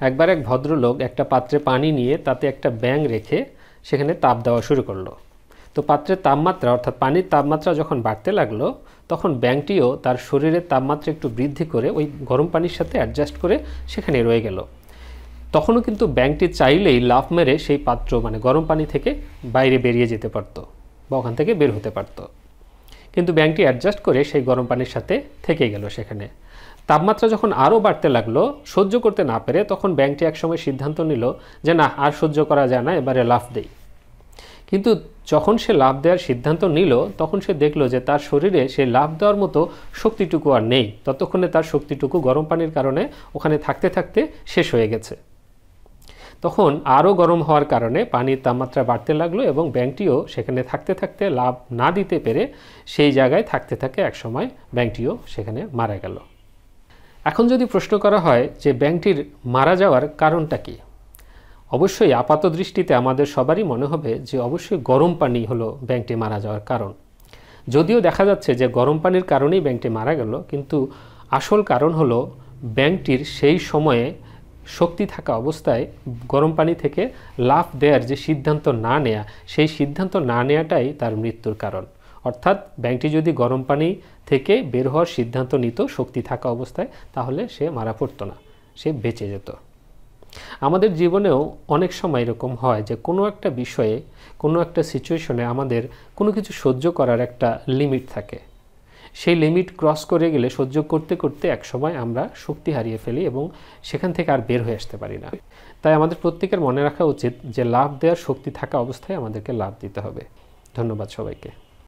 একবার এক ভদ্রলোক একটা পাত্রে পানি নিয়ে তাতে একটা ব্যাঙ রেখে সেখানে তাপ দেওয়া শুরু করলো। তো পাত্রের তাপমাত্রা অর্থাৎ পানির তাপমাত্রা যখন বাড়তে লাগলো, তখন ব্যাঙটিও তার শরীরের তাপমাত্রা একটু বৃদ্ধি করে ওই গরম পানির সাথে অ্যাডজাস্ট করে সেখানে রয়ে গেল। তখনও কিন্তু ব্যাঙটি চাইলেই লাফ মেরে সেই পাত্র মানে গরম পানি থেকে বাইরে বেরিয়ে যেতে পারতো বা ওখান থেকে বের হতে পারতো, কিন্তু ব্যাঙটি অ্যাডজাস্ট করে সেই গরম পানির সাথে থেকে গেল সেখানে। তাপমাত্রা যখন আরও বাড়তে লাগলো, সহ্য করতে না পেরে তখন ব্যাঙটি একসময় সিদ্ধান্ত নিল যে না, আর সহ্য করা যায় না, এবারে লাফ দেই। কিন্তু যখন সে লাফ দেওয়ার সিদ্ধান্ত নিল, তখন সে দেখলো যে তার শরীরে সে লাফ দেওয়ার মতো শক্তিটুকু আর নেই। ততক্ষণে তার শক্তিটুকু গরম পানির কারণে ওখানে থাকতে থাকতে শেষ হয়ে গেছে। তখন আরও গরম হওয়ার কারণে পানির তাপমাত্রা বাড়তে লাগলো এবং ব্যাঙটিও সেখানে থাকতে থাকতে লাফ না দিতে পেরে সেই জায়গায় থাকতে থাকে একসময় ব্যাঙটিও সেখানে মারা গেল। এখন যদি প্রশ্ন করা হয় যে ব্যাঙটির মারা যাওয়ার কারণটা কি, অবশ্যই আপাত দৃষ্টিতে আমাদের সবারই মনে হবে যে অবশ্যই গরম পানি হলো ব্যাঙটি মারা যাওয়ার কারণ। যদিও দেখা যাচ্ছে যে গরম পানির কারণেই ব্যাঙটি মারা গেল, কিন্তু আসল কারণ হলো ব্যাঙটির সেই সময়ে শক্তি থাকা অবস্থায় গরম পানি থেকে লাফ দেওয়ার যে সিদ্ধান্ত না নেয়া, সেই সিদ্ধান্ত না নেওয়াটাই তার মৃত্যুর কারণ। অর্থাৎ ব্যাঙটি যদি গরম পানি থেকে বের হওয়ার সিদ্ধান্ত নিত শক্তি থাকা অবস্থায়, তাহলে সে মারা পড়তো না, সে বেঁচে যেত। আমাদের জীবনেও অনেক সময় এরকম হয় যে কোনো একটা বিষয়ে, কোনো একটা সিচুয়েশনে আমাদের কোনো কিছু সহ্য করার একটা লিমিট থাকে। সেই লিমিট ক্রস করে গেলে সহ্য করতে করতে একসময় আমরা শক্তি হারিয়ে ফেলি এবং সেখান থেকে আর বের হয়ে আসতে পারি না। তাই আমাদের প্রত্যেকের মনে রাখা উচিত যে লাফ দেওয়ার শক্তি থাকা অবস্থায় আমাদেরকে লাফ দিতে হবে। ধন্যবাদ সবাইকে।